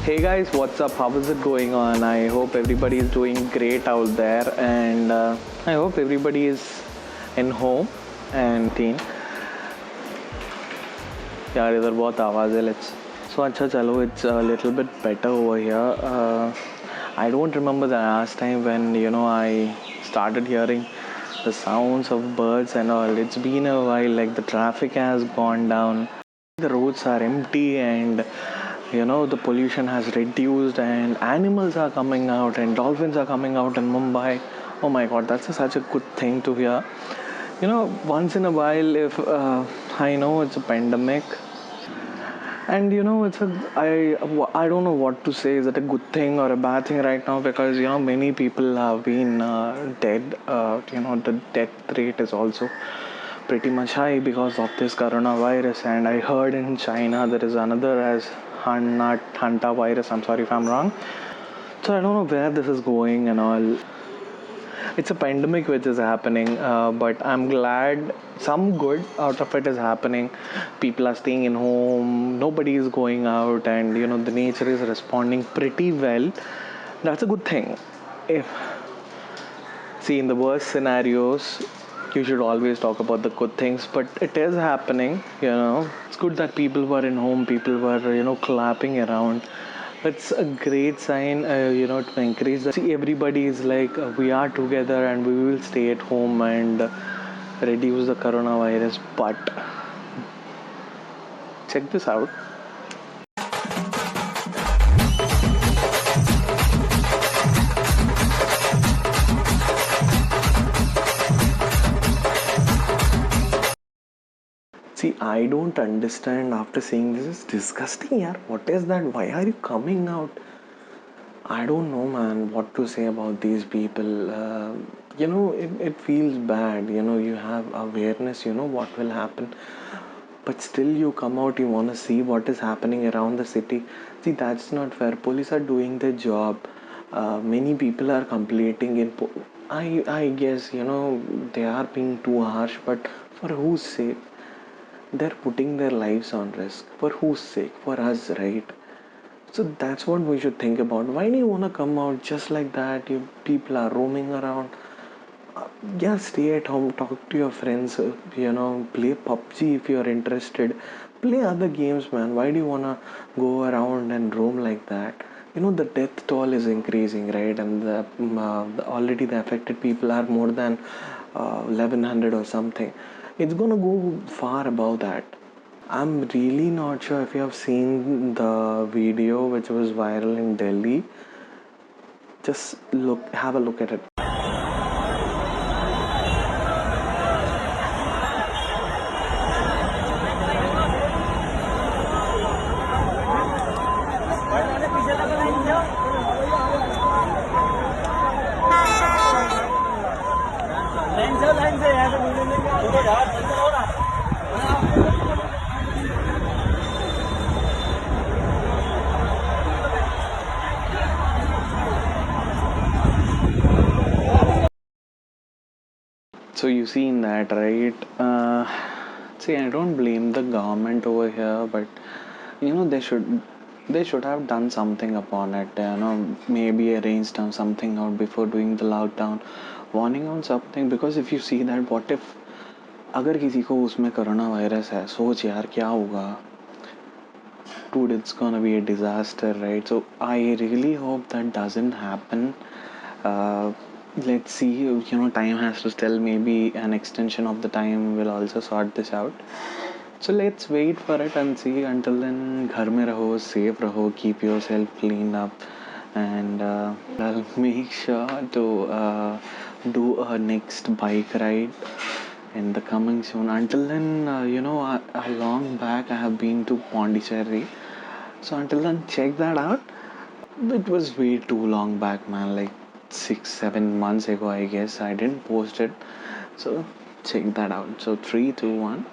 Hey guys, what's up? How is it going on? I hope everybody is doing great out there, and I hope everybody is in home and teen. यार इधर बहुत आवाज़ है. Let's so अच्छा चलो. It's a little bit better over here. I don't remember the last time when I started hearing the sounds of birds and all. It's been a while. Like the traffic has gone down, the roads are empty, and the pollution has reduced, and animals are coming out, and dolphins are coming out in Mumbai. Oh my god, that's such a good thing to hear. Once in a while, if I know it's a pandemic, and I don't know what to say. Is it a good thing or a bad thing right now? Because many people have been dead. The death rate is also pretty much high because of this coronavirus. And I heard in China there is another as Hanta virus. I'm sorry if I'm wrong. So I don't know where this is going and all. It's a pandemic which is happening, but I'm glad some good out of it is happening. People are staying in home, nobody is going out, and the nature is responding pretty well. That's a good thing. If see, in the worst scenarios, you should always talk about the good things, but it is happening. It's good that people were in home, people were clapping around. It's a great sign, to encourage that. See, everybody is like, we are together and we will stay at home and reduce the coronavirus. But check this out. See, I don't understand after seeing this. It's disgusting, yaar. What is that? Why are you coming out? I don't know, man, what to say about these people. It feels bad. You have awareness, what will happen. But still, you come out, you want to see what is happening around the city. See, that's not fair. Police are doing their job. Many people are completing in. I guess, they are being too harsh, but for whose sake? They're putting their lives on risk. For whose sake? For us, right? So that's what we should think about. Why do you want to come out just like that? You people are roaming around. Yeah, stay at home, talk to your friends, play PUBG if you're interested. Play other games, man. Why do you want to go around and roam like that? The death toll is increasing, right? And already the affected people are more than 1100 or something. It's gonna go far above that. I'm really not sure if you have seen the video which was viral in Delhi. Just have a look at it. So you seen that, right? See, I don't blame the government over here, but they should have done something upon it. Maybe arranged something out before doing the lockdown, warning on something. Because if you see that, what if अगर किसी को उसमें corona virus है, सोच यार क्या होगा. Dude, it's gonna be a disaster, right? So I really hope that doesn't happen. Let's see. Time has to tell. Maybe an extension of the time will also sort this out. So let's wait for it and see. Until then, घर में रहो, safe रहो, keep yourself cleaned up, and I'll make sure to do a next bike ride in the coming soon. Until then, a long back I have been to Pondicherry. So until then, check that out. It was way too long back, man. Like 6-7 months ago, I guess. I didn't post it. So check that out. So 3, 2, 1.